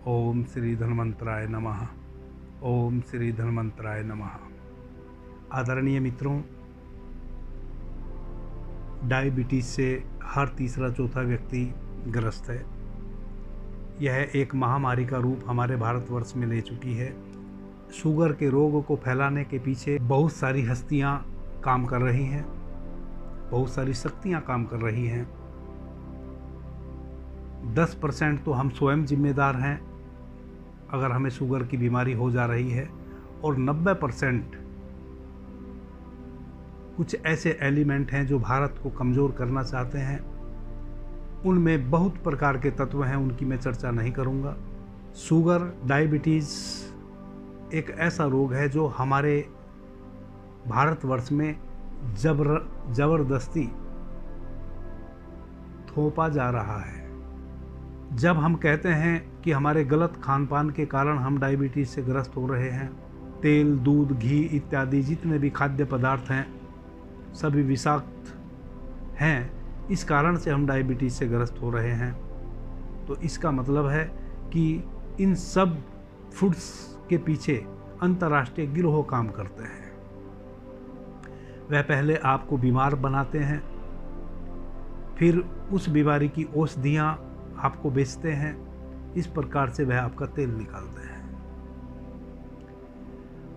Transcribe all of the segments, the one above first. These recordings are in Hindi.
ओम श्री धन्वंतराय नमः। ओम श्री धन्वंतराय नमः। आदरणीय मित्रों, डायबिटीज़ से हर तीसरा चौथा व्यक्ति ग्रस्त है। यह एक महामारी का रूप हमारे भारतवर्ष में ले चुकी है। शुगर के रोग को फैलाने के पीछे बहुत सारी हस्तियां काम कर रही हैं, बहुत सारी शक्तियां काम कर रही हैं। 10% तो हम स्वयं जिम्मेदार हैं अगर हमें शुगर की बीमारी हो जा रही है, और 90% कुछ ऐसे एलिमेंट हैं जो भारत को कमज़ोर करना चाहते हैं। उनमें बहुत प्रकार के तत्व हैं, उनकी मैं चर्चा नहीं करूंगा। शुगर, डायबिटीज़ एक ऐसा रोग है जो हमारे भारतवर्ष में ज़बरदस्ती थोपा जा रहा है। जब हम कहते हैं कि हमारे गलत खान पान के कारण हम डायबिटीज़ से ग्रस्त हो रहे हैं, तेल, दूध, घी इत्यादि जितने भी खाद्य पदार्थ हैं सभी विषाक्त हैं, इस कारण से हम डायबिटीज़ से ग्रस्त हो रहे हैं, तो इसका मतलब है कि इन सब फूड्स के पीछे अंतर्राष्ट्रीय गिरोह काम करते हैं। वह पहले आपको बीमार बनाते हैं, फिर उस बीमारी की औषधियाँ आपको बेचते हैं। इस प्रकार से वह आपका तेल निकालते हैं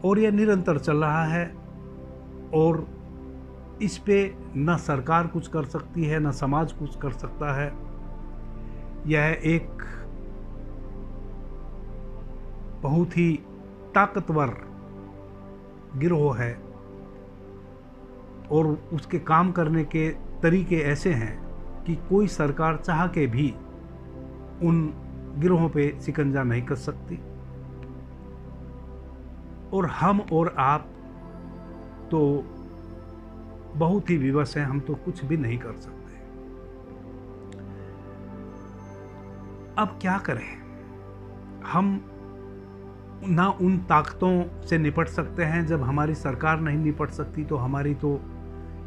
और यह निरंतर चल रहा है, और इस पे न सरकार कुछ कर सकती है, न समाज कुछ कर सकता है। यह एक बहुत ही ताकतवर गिरोह है और उसके काम करने के तरीके ऐसे हैं कि कोई सरकार चाह के भी उन गिरोहों पे शिकंजा नहीं कर सकती, और हम और आप तो बहुत ही विवश हैं, हम तो कुछ भी नहीं कर सकते। अब क्या करें? हम ना उन ताकतों से निपट सकते हैं। जब हमारी सरकार नहीं निपट सकती तो हमारी तो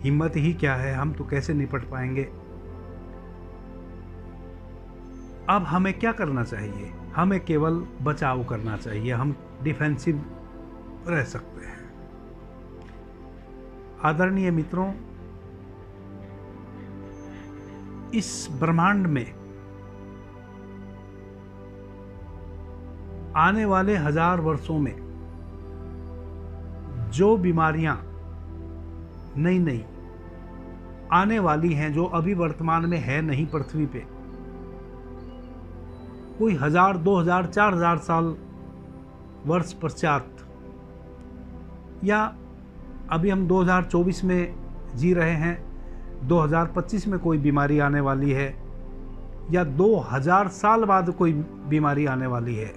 हिम्मत ही क्या है, हम तो कैसे निपट पाएंगे। अब हमें क्या करना चाहिए? हमें केवल बचाव करना चाहिए, हम डिफेंसिव रह सकते हैं। आदरणीय मित्रों, इस ब्रह्मांड में आने वाले 1000 वर्षों में जो बीमारियां नई आने वाली हैं, जो अभी वर्तमान में है नहीं पृथ्वी पे, कोई 1000, 2000, 4000 साल वर्ष पश्चात, या अभी हम 2024 में जी रहे हैं, 2025 में कोई बीमारी आने वाली है, या 2000 साल बाद कोई बीमारी आने वाली है,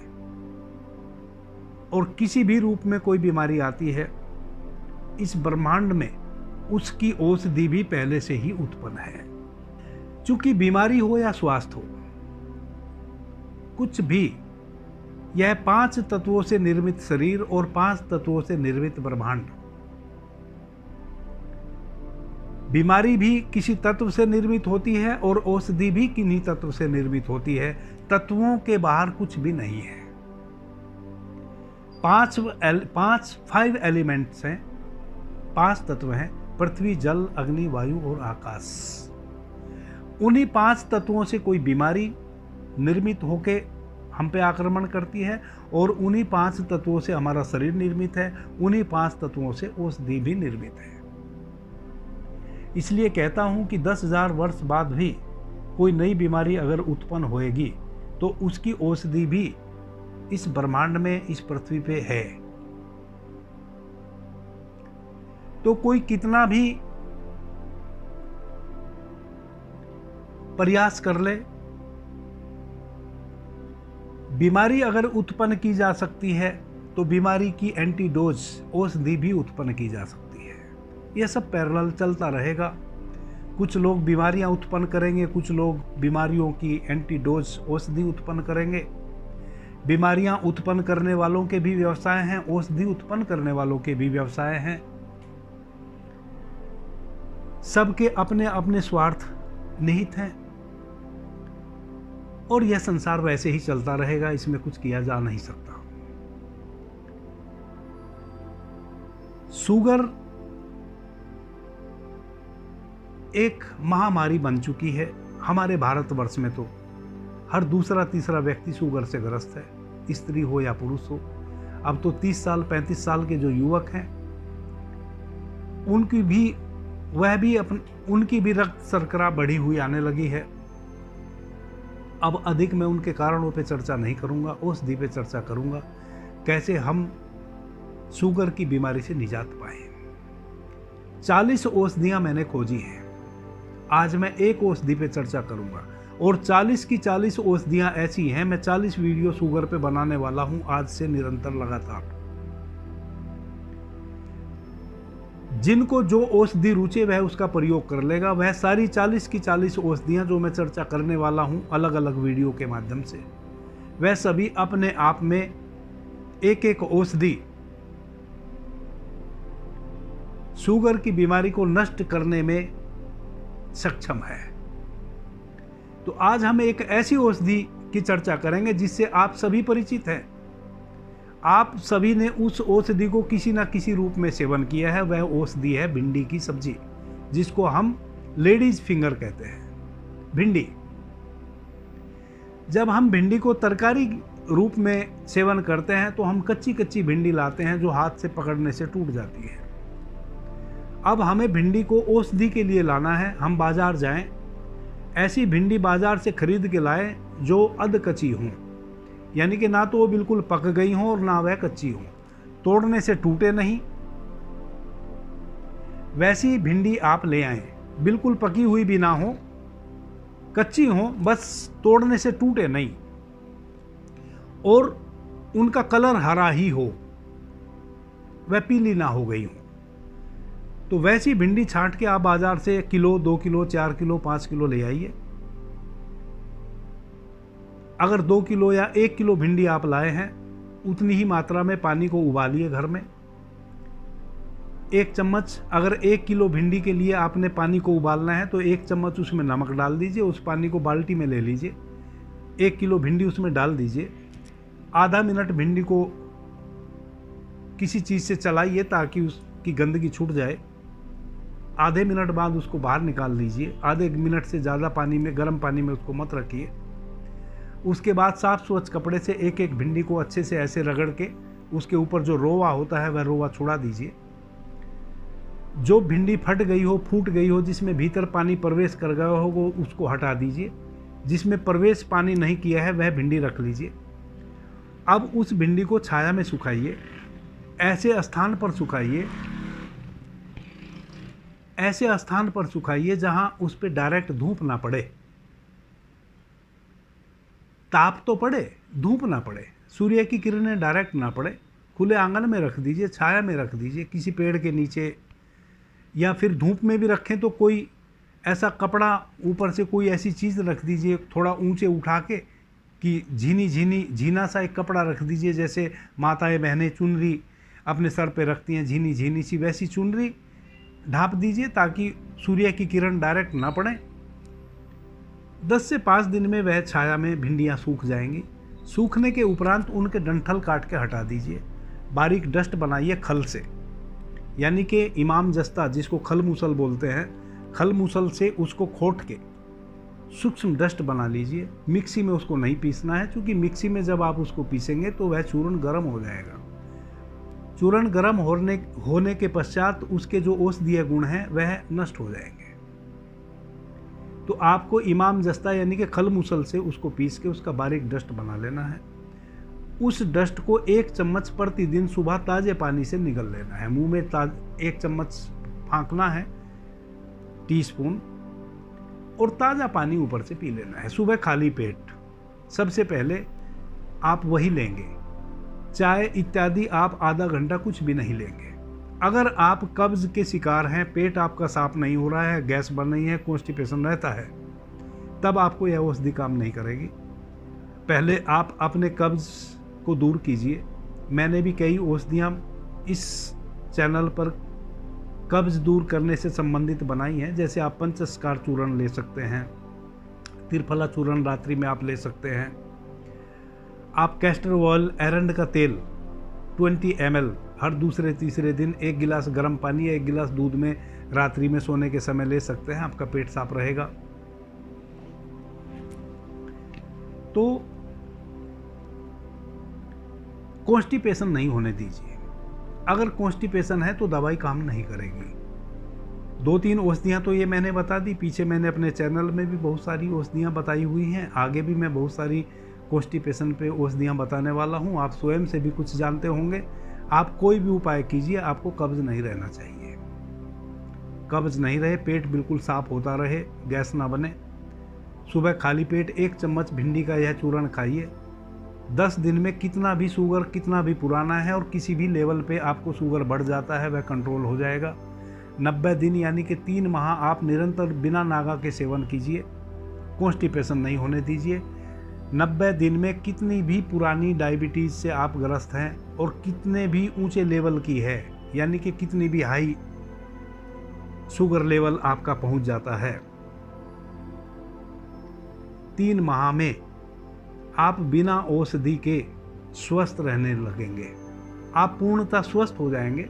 और किसी भी रूप में कोई बीमारी आती है, इस ब्रह्मांड में उसकी औषधि भी पहले से ही उत्पन्न है। चूंकि बीमारी हो या स्वास्थ्य हो, कुछ भी, यह 5 तत्वों से निर्मित शरीर और 5 तत्वों से निर्मित ब्रह्मांड, बीमारी भी किसी तत्व से निर्मित होती है और औषधि भी किन्हीं तत्व से निर्मित होती है। तत्वों के बाहर कुछ भी नहीं है। 5 एलिमेंट्स हैं, 5 तत्व हैं, पृथ्वी, जल, अग्नि, वायु और आकाश। उन्हीं 5 तत्वों से कोई बीमारी निर्मित होके हम पे आक्रमण करती है, और उन्हीं 5 तत्वों से हमारा शरीर निर्मित है, उन्हीं 5 तत्वों से औषधि भी निर्मित है। इसलिए कहता हूं कि 10,000 वर्ष बाद भी कोई नई बीमारी अगर उत्पन्न होएगी तो उसकी औषधि भी इस ब्रह्मांड में, इस पृथ्वी पे है। तो कोई कितना भी प्रयास कर ले, बीमारी अगर उत्पन्न की जा सकती है तो बीमारी की एंटीडोज, औषधि भी उत्पन्न की जा सकती है। यह सब पैरेलल चलता रहेगा। कुछ लोग बीमारियां उत्पन्न करेंगे, कुछ लोग बीमारियों की एंटीडोज, औषधि उत्पन्न करेंगे। बीमारियां उत्पन्न करने वालों के भी व्यवसाय हैं, औषधि उत्पन्न करने वालों के भी व्यवसाय हैं। सबके अपने अपने स्वार्थ निहित हैं। और यह संसार वैसे ही चलता रहेगा, इसमें कुछ किया जा नहीं सकता। शुगर एक महामारी बन चुकी है हमारे भारतवर्ष में। तो हर दूसरा तीसरा व्यक्ति शुगर से ग्रस्त है, स्त्री हो या पुरुष हो। अब तो 30 साल 35 साल के जो युवक हैं उनकी भी रक्त शर्करा बढ़ी हुई आने लगी है। अब अधिक मैं उनके कारणों पे चर्चा नहीं करूंगा, औषधि पे चर्चा करूंगा, कैसे हम शुगर की बीमारी से निजात पाए। 40 औषधियां मैंने खोजी हैं, आज मैं एक औषधि पे चर्चा करूंगा और 40 की 40 औषधियां ऐसी हैं, मैं 40 वीडियो शुगर पे बनाने वाला हूं आज से निरंतर लगातार। जिनको जो औषधि रुचे वह उसका प्रयोग कर लेगा। वह सारी 40 की 40 औषधियां जो मैं चर्चा करने वाला हूं अलग अलग वीडियो के माध्यम से, वह सभी अपने आप में एक एक औषधि शुगर की बीमारी को नष्ट करने में सक्षम है। तो आज हम एक ऐसी औषधि की चर्चा करेंगे जिससे आप सभी परिचित हैं। आप सभी ने उस औषधि को किसी न किसी रूप में सेवन किया है। वह औषधि है भिंडी की सब्जी, जिसको हम लेडीज फिंगर कहते हैं। भिंडी, जब हम भिंडी को तरकारी रूप में सेवन करते हैं तो हम कच्ची कच्ची भिंडी लाते हैं जो हाथ से पकड़ने से टूट जाती है। अब हमें भिंडी को औषधि के लिए लाना है। हम बाजार जाएं, ऐसी भिंडी बाजार से खरीद के लाएं जो अध कच्ची हों, यानी कि ना तो वो बिल्कुल पक गई हों और ना वह कच्ची हों, तोड़ने से टूटे नहीं, वैसी भिंडी आप ले आएं। बिल्कुल पकी हुई भी ना हो, कच्ची हो, बस तोड़ने से टूटे नहीं, और उनका कलर हरा ही हो, वह पीली ना हो गई हो। तो वैसी भिंडी छांट के आप बाजार से किलो, 2 किलो, 4 किलो, 5 किलो ले आइए। अगर 2 किलो या 1 किलो भिंडी आप लाए हैं, उतनी ही मात्रा में पानी को उबालिए घर में। 1 चम्मच, अगर 1 किलो भिंडी के लिए आपने पानी को उबालना है तो 1 चम्मच उसमें नमक डाल दीजिए। उस पानी को बाल्टी में ले लीजिए, 1 किलो भिंडी उसमें डाल दीजिए। आधा मिनट भिंडी को किसी चीज़ से चलाइए ताकि उसकी गंदगी छूट जाए। आधे मिनट बाद उसको बाहर निकाल लीजिए। आधे मिनट से ज़्यादा पानी में, गर्म पानी में उसको मत रखिए। उसके बाद साफ स्वच्छ कपड़े से एक एक भिंडी को अच्छे से ऐसे रगड़ के उसके ऊपर जो रोवा होता है वह रोवा छुड़ा दीजिए। जो भिंडी फट गई हो, फूट गई हो, जिसमें भीतर पानी प्रवेश कर गया हो, वो उसको हटा दीजिए। जिसमें प्रवेश पानी नहीं किया है वह भिंडी रख लीजिए। अब उस भिंडी को छाया में सुखाइए, ऐसे स्थान पर सुखाइए, ऐसे स्थान पर सुखाइए जहां उस पर डायरेक्ट धूप ना पड़े। ताप तो पड़े, धूप ना पड़े, सूर्य की किरणें डायरेक्ट ना पड़े। खुले आंगन में रख दीजिए, छाया में रख दीजिए, किसी पेड़ के नीचे, या फिर धूप में भी रखें तो कोई ऐसा कपड़ा ऊपर से कोई ऐसी चीज़ रख दीजिए थोड़ा ऊंचे उठा के, कि झीना सा एक कपड़ा रख दीजिए, जैसे माताएं बहनें चुनरी अपने सर पे रखती हैं, झीनी सी, वैसी चुनरी ढाप दीजिए ताकि सूर्य की किरण डायरेक्ट ना पड़े। 10 से 5 दिन में वह छाया में भिंडियाँ सूख जाएंगी। सूखने के उपरांत उनके डंठल काट के हटा दीजिए। बारीक डस्ट बनाइए खल से, यानी कि इमाम जस्ता जिसको खल मूसल बोलते हैं, खल मूसल से उसको खोट के सूक्ष्म डस्ट बना लीजिए। मिक्सी में उसको नहीं पीसना है, क्योंकि मिक्सी में जब आप उसको पीसेंगे तो वह चूर्ण गर्म हो जाएगा। चूर्ण गर्म होने के पश्चात उसके जो औषधीय गुण हैं वह नष्ट हो जाएंगे। तो आपको इमाम जस्ता यानी कि खल मूसल से उसको पीस के उसका बारीक डस्ट बना लेना है। उस डस्ट को 1 चम्मच प्रतिदिन सुबह ताज़े पानी से निगल लेना है। मुंह में 1 चम्मच फाँकना है, टीस्पून, और ताज़ा पानी ऊपर से पी लेना है सुबह खाली पेट। सबसे पहले आप वही लेंगे। चाय इत्यादि आप आधा घंटा कुछ भी नहीं लेंगे। अगर आप कब्ज के शिकार हैं, पेट आपका साफ नहीं हो रहा है, गैस बन रही है, कॉन्स्टिपेशन रहता है, तब आपको यह औषधि काम नहीं करेगी। पहले आप अपने कब्ज को दूर कीजिए। मैंने भी कई औषधियाँ इस चैनल पर कब्ज दूर करने से संबंधित बनाई हैं। जैसे आप पंचस्कार चूर्ण ले सकते हैं, त्रिफला चूर्ण रात्रि में आप ले सकते हैं। आप कैस्टर ऑयल, एरंड का तेल 20 ml हर दूसरे तीसरे दिन 1 गिलास गर्म पानी या 1 गिलास दूध में रात्रि में सोने के समय ले सकते हैं। आपका पेट साफ रहेगा। तो कॉन्स्टिपेशन नहीं होने दीजिए। अगर कॉन्स्टिपेशन है तो दवाई काम नहीं करेगी। 2-3 औषधियाँ तो ये मैंने बता दी। पीछे मैंने अपने चैनल में भी बहुत सारी औषधियाँ बताई हुई हैं। आगे भी मैं बहुत सारी कॉन्स्टिपेशन पे औषधियाँ बताने वाला हूँ। आप स्वयं से भी कुछ जानते होंगे। आप कोई भी उपाय कीजिए, आपको कब्ज नहीं रहना चाहिए। कब्ज नहीं रहे, पेट बिल्कुल साफ होता रहे, गैस ना बने। सुबह खाली पेट 1 चम्मच भिंडी का यह चूर्ण खाइए। 10 दिन में कितना भी शुगर, कितना भी पुराना है और किसी भी लेवल पे आपको शुगर बढ़ जाता है, वह कंट्रोल हो जाएगा। 90 दिन यानी कि 3 माह आप निरंतर बिना नागा के सेवन कीजिए। कॉन्स्टिपेशन नहीं होने दीजिए। 90 दिन में कितनी भी पुरानी डायबिटीज़ से आप ग्रस्त हैं और कितने भी ऊंचे लेवल की है, यानी कि कितनी भी हाई शुगर लेवल आपका पहुंच जाता है, 3 माह में आप बिना औषधि के स्वस्थ रहने लगेंगे। आप पूर्णतः स्वस्थ हो जाएंगे।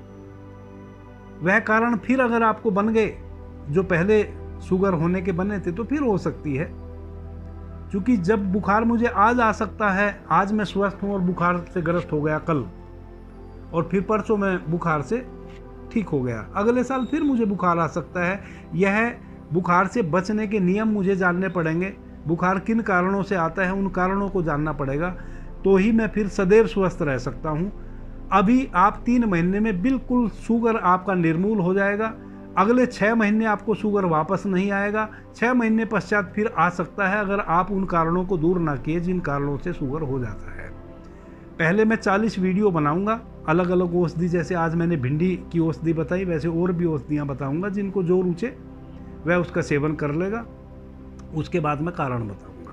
वह कारण फिर अगर आपको बन गए जो पहले शुगर होने के बने थे तो फिर हो सकती है। क्योंकि जब बुखार मुझे आज आ सकता है, आज मैं स्वस्थ हूँ और बुखार से ग्रस्त हो गया कल, और फिर परसों मैं बुखार से ठीक हो गया, अगले साल फिर मुझे बुखार आ सकता है। यह बुखार से बचने के नियम मुझे जानने पड़ेंगे। बुखार किन कारणों से आता है, उन कारणों को जानना पड़ेगा, तो ही मैं फिर सदैव स्वस्थ रह सकता हूँ। अभी आप 3 महीने में बिल्कुल शुगर आपका निर्मूल हो जाएगा। अगले 6 महीने आपको शुगर वापस नहीं आएगा। 6 महीने पश्चात फिर आ सकता है, अगर आप उन कारणों को दूर ना किए जिन कारणों से शुगर हो जाता है। पहले मैं 40 वीडियो बनाऊंगा अलग अलग औषधि, जैसे आज मैंने भिंडी की औषधि बताई, वैसे और भी औषधियाँ बताऊंगा। जिनको जो रुचे वह उसका सेवन कर लेगा। उसके बाद मैं कारण बताऊंगा।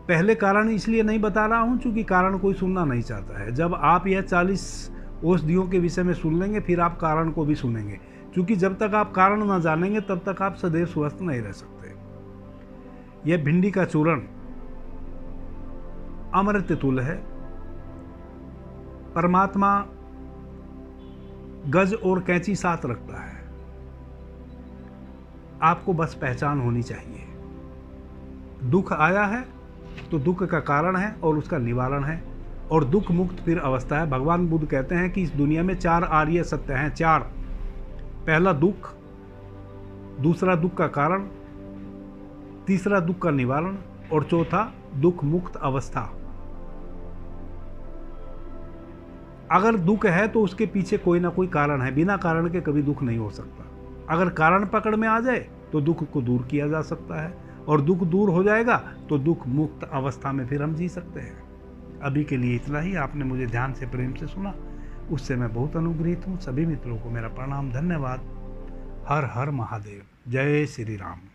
पहले कारण इसलिए नहीं बता रहा हूँ क्योंकि कारण कोई सुनना नहीं चाहता है। जब आप यह 40 औषधियों के विषय में सुन लेंगे फिर आप कारण को भी सुनेंगे, क्योंकि जब तक आप कारण ना जानेंगे तब तक आप सदैव स्वस्थ नहीं रह सकते। यह भिंडी का चूर्ण अमृत तुल्य है। परमात्मा गज और कैंची साथ रखता है। आपको बस पहचान होनी चाहिए। दुख आया है तो दुख का कारण है और उसका निवारण है, और दुख मुक्त फिर अवस्था है। भगवान बुद्ध कहते हैं कि इस दुनिया में 4 आर्य सत्य हैं। 4, पहला दुख, दूसरा दुख का कारण, तीसरा दुख का निवारण और चौथा दुख मुक्त अवस्था। अगर दुख है तो उसके पीछे कोई ना कोई कारण है। बिना कारण के कभी दुख नहीं हो सकता। अगर कारण पकड़ में आ जाए तो दुख को दूर किया जा सकता है, और दुख दूर हो जाएगा तो दुख मुक्त अवस्था में फिर हम जी सकते हैं। अभी के लिए इतना ही। आपने मुझे ध्यान से प्रेम से सुना, उससे मैं बहुत अनुग्रहित हूँ। सभी मित्रों को मेरा प्रणाम, धन्यवाद। हर हर महादेव। जय श्री राम।